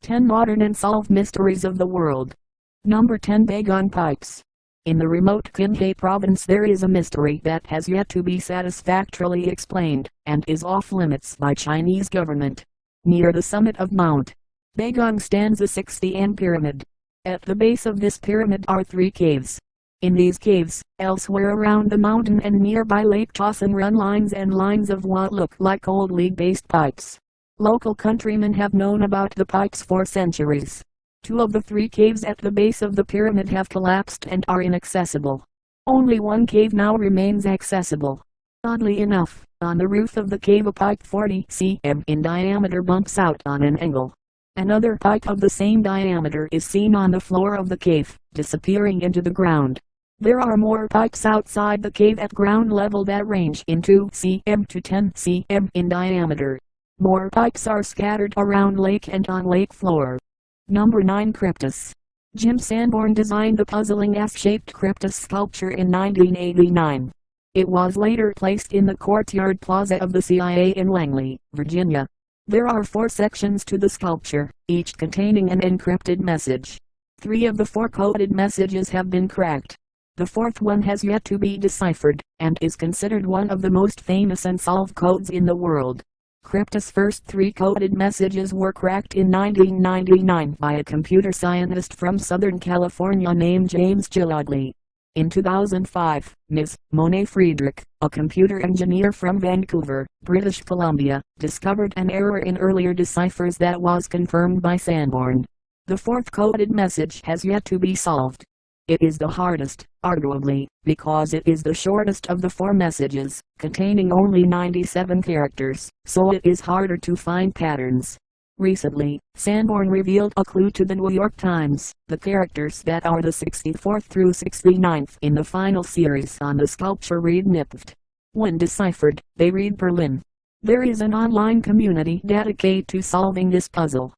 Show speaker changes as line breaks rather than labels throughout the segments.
10 Modern Unsolved Mysteries of the World. Number 10 Bagan Pipes. In the remote Qinghai province there is a mystery that has yet to be satisfactorily explained, and is off limits by Chinese government. Near the summit of Mount Bagan stands a 60-am pyramid. At the base of this pyramid are 3 caves. In these caves, elsewhere around the mountain and nearby Lake Chosin run lines and lines of what look like old lead-based pipes. Local countrymen have known about the pipes for centuries. 2 of the 3 caves at the base of the pyramid have collapsed and are inaccessible. Only one cave now remains accessible. Oddly enough, on the roof of the cave a pipe 40 cm in diameter bumps out on an angle. Another pipe of the same diameter is seen on the floor of the cave, disappearing into the ground. There are more pipes outside the cave at ground level that range in 2 cm to 10 cm in diameter. More pipes are scattered around lake and on lake floor. Number 9 Cryptus. Jim Sanborn designed the puzzling S-shaped Cryptus sculpture in 1989. It was later placed in the courtyard plaza of the CIA in Langley, Virginia. There are 4 sections to the sculpture, each containing an encrypted message. 3 of the 4 coded messages have been cracked. The 4th one has yet to be deciphered, and is considered one of the most famous unsolved codes in the world. Cryptus' first 3 coded messages were cracked in 1999 by a computer scientist from Southern California named James Gilladley. In 2005, Ms. Monet Friedrich, a computer engineer from Vancouver, British Columbia, discovered an error in earlier deciphers that was confirmed by Sanborn. The 4th coded message has yet to be solved. It is the hardest, arguably, because it is the shortest of the 4 messages, containing only 97 characters, so it is harder to find patterns. Recently, Sanborn revealed a clue to the New York Times. The characters that are the 64th through 69th in the final series on the sculpture read Nipft. When deciphered, they read Berlin. There is an online community dedicated to solving this puzzle.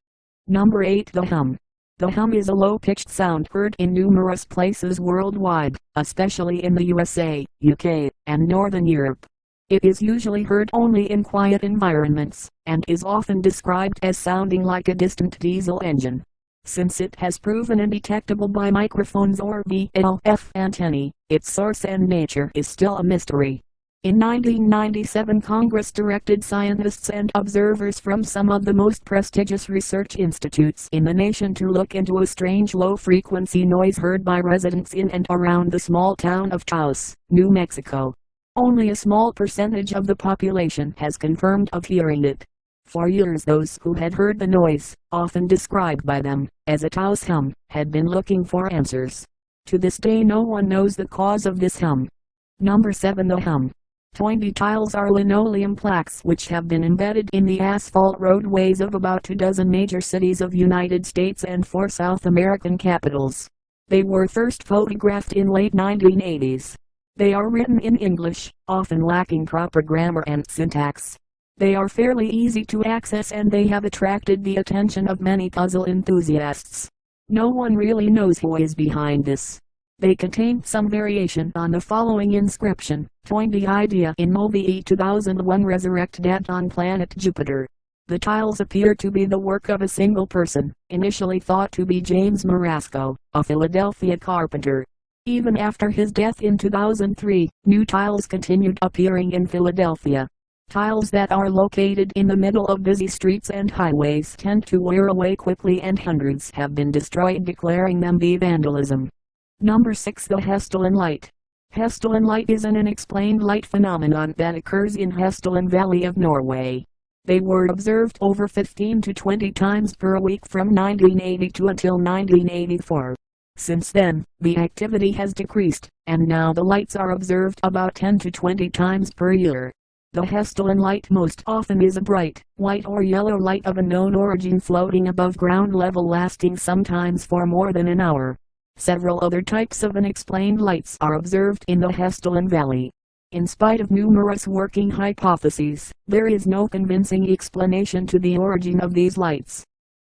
Number 8 The Hum. The hum is a low-pitched sound heard in numerous places worldwide, especially in the USA, UK, and Northern Europe. It is usually heard only in quiet environments, and is often described as sounding like a distant diesel engine. Since it has proven undetectable by microphones or VLF antennae, its source and nature is still a mystery. In 1997 Congress directed scientists and observers from some of the most prestigious research institutes in the nation to look into a strange low-frequency noise heard by residents in and around the small town of Taos, New Mexico. Only a small percentage of the population has confirmed of hearing it. For years those who had heard the noise, often described by them as a Taos hum, had been looking for answers. To this day no one knows the cause of this hum. Number 7 The Hum. Toynbee tiles are linoleum plaques which have been embedded in the asphalt roadways of about 24 major cities of United States and 4 South American capitals. They were first photographed in late 1980s. They are written in English, often lacking proper grammar and syntax. They are fairly easy to access and they have attracted the attention of many puzzle enthusiasts. No one really knows who is behind this. They contain some variation on the following inscription: Toynbee idea in movie 2001 Resurrect Dead on planet Jupiter. The tiles appear to be the work of a single person, initially thought to be James Marasco, a Philadelphia carpenter. Even after his death in 2003, new tiles continued appearing in Philadelphia. Tiles that are located in the middle of busy streets and highways tend to wear away quickly and hundreds have been destroyed, declaring them be vandalism. Number 6 The Hessdalen Light. Hessdalen light is an unexplained light phenomenon that occurs in Hessdalen Valley of Norway. They were observed over 15 to 20 times per week from 1982 until 1984. Since then, the activity has decreased, and now the lights are observed about 10 to 20 times per year. The Hessdalen light most often is a bright, white or yellow light of unknown origin floating above ground level, lasting sometimes for more than an hour. Several other types of unexplained lights are observed in the Hessdalen Valley. In spite of numerous working hypotheses, there is no convincing explanation to the origin of these lights.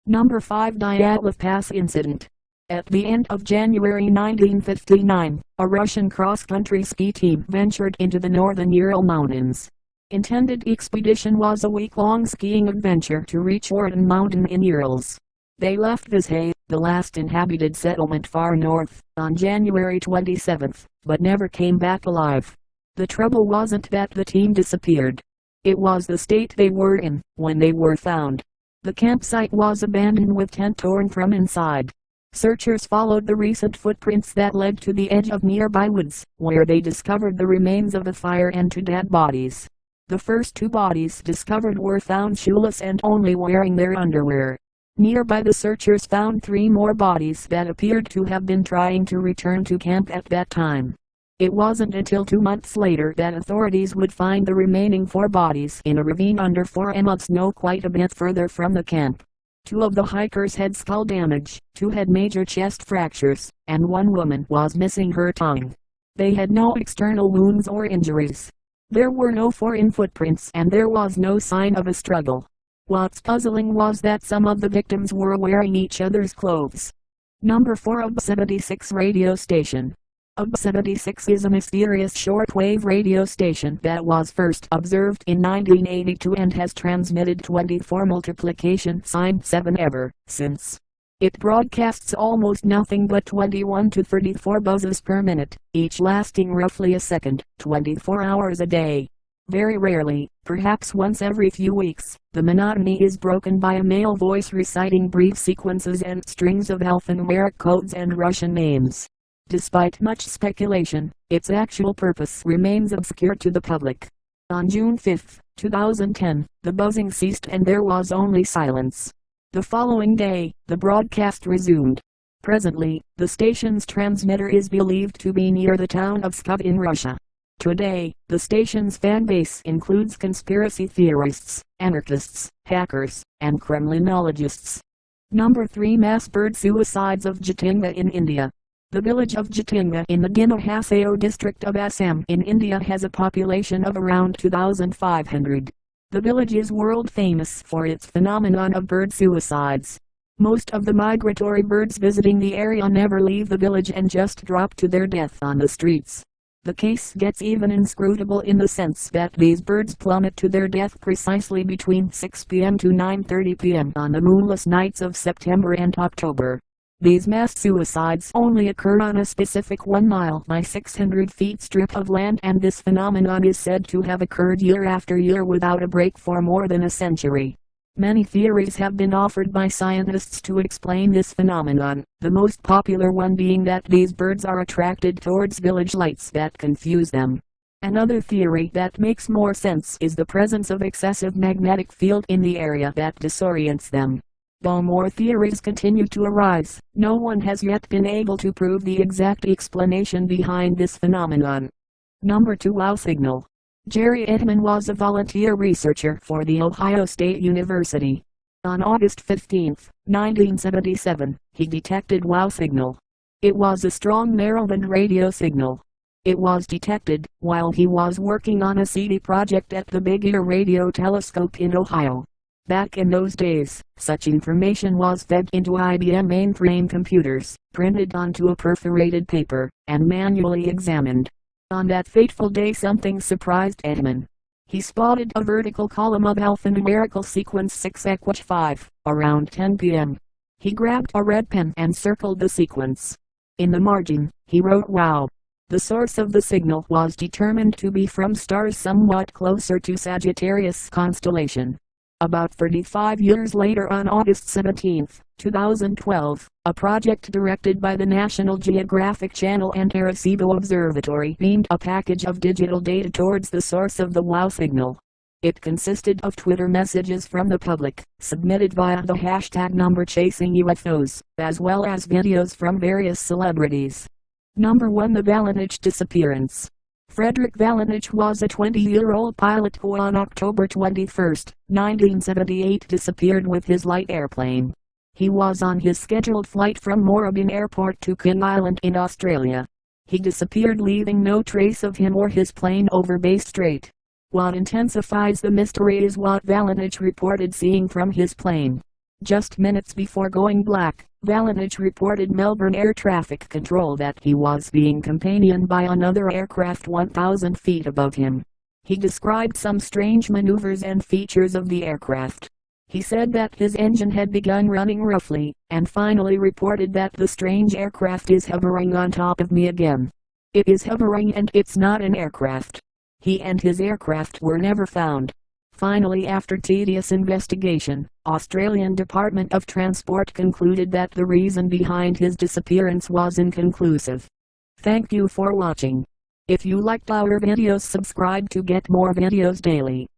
Number 5 Dyatlov Pass Incident. At the end of January 1959, a Russian cross-country ski team ventured into the northern Ural Mountains. Intended expedition was a week-long skiing adventure to reach Orton Mountain in Urals. They left Vishay, the last inhabited settlement far north, on January 27, but never came back alive. The trouble wasn't that the team disappeared. It was the state they were in when they were found. The campsite was abandoned with tent torn from inside. Searchers followed the recent footprints that led to the edge of nearby woods, where they discovered the remains of a fire and 2 dead bodies. The first 2 bodies discovered were found shoeless and only wearing their underwear. Nearby the searchers found 3 more bodies that appeared to have been trying to return to camp at that time. It wasn't until 2 months later that authorities would find the remaining 4 bodies in a ravine under 4 m of snow quite a bit further from the camp. 2 of the hikers had skull damage, 2 had major chest fractures, and 1 woman was missing her tongue. They had no external wounds or injuries. There were no foreign footprints and there was no sign of a struggle. What's puzzling was that some of the victims were wearing each other's clothes. Number 4 UB 76 radio station. UB 76 is a mysterious shortwave radio station that was first observed in 1982 and has transmitted 24 multiplication sign 7 ever since. It broadcasts almost nothing but 21 to 34 buzzes per minute, each lasting roughly a second, 24 hours a day. Very rarely, perhaps once every few weeks, the monotony is broken by a male voice reciting brief sequences and strings of alphanumeric codes and Russian names. Despite much speculation, its actual purpose remains obscure to the public. On June 5, 2010, the buzzing ceased and there was only silence. The following day, the broadcast resumed. Presently, the station's transmitter is believed to be near the town of Pskov in Russia. Today, the station's fan base includes conspiracy theorists, anarchists, hackers, and Kremlinologists. Number 3 Mass bird suicides of Jatinga in India. The village of Jatinga in the Gina Haseo district of Assam in India has a population of around 2,500. The village is world famous for its phenomenon of bird suicides. Most of the migratory birds visiting the area never leave the village and just drop to their death on the streets. The case gets even inscrutable in the sense that these birds plummet to their death precisely between 6 p.m. to 9:30 p.m. on the moonless nights of September and October. These mass suicides only occur on a specific 1 mile by 600 feet strip of land, and this phenomenon is said to have occurred year after year without a break for more than a century. Many theories have been offered by scientists to explain this phenomenon, the most popular one being that these birds are attracted towards village lights that confuse them. Another theory that makes more sense is the presence of excessive magnetic field in the area that disorients them. Though more theories continue to arise, no one has yet been able to prove the exact explanation behind this phenomenon. Number 2 Wow signal. Jerry Edman was a volunteer researcher for the Ohio State University. On August 15, 1977, he detected wow signal. It was a strong narrowband radio signal. It was detected while he was working on a CD project at the Big Ear Radio Telescope in Ohio. Back in those days, such information was fed into IBM mainframe computers, printed onto a perforated paper, and manually examined. On that fateful day something surprised Edman. He spotted a vertical column of alphanumerical sequence 6-5, around 10 p.m. He grabbed a red pen and circled the sequence. In the margin, he wrote "Wow." The source of the signal was determined to be from stars somewhat closer to Sagittarius constellation. About 35 years later, on August 17, 2012, a project directed by the National Geographic Channel and Arecibo Observatory beamed a package of digital data towards the source of the wow signal. It consisted of Twitter messages from the public, submitted via the hashtag #ChasingUFOs, as well as videos from various celebrities. Number 1 The Valenich disappearance. Frederick Valenich was a 20-year-old pilot who on October 21, 1978 disappeared with his light airplane. He was on his scheduled flight from Moorabbin Airport to King Island in Australia. He disappeared, leaving no trace of him or his plane over Bass Strait. What intensifies the mystery is what Valenich reported seeing from his plane. Just minutes before going black, Valenich reported Melbourne Air Traffic Control that he was being companioned by another aircraft 1,000 feet above him. He described some strange maneuvers and features of the aircraft. He said that his engine had begun running roughly, and finally reported that the strange aircraft is hovering on top of me again. It is hovering and it's not an aircraft. He and his aircraft were never found. Finally, after tedious investigation, Australian Department of Transport concluded that the reason behind his disappearance was inconclusive. Thank you for watching. If you liked our videos, subscribe to get more videos daily.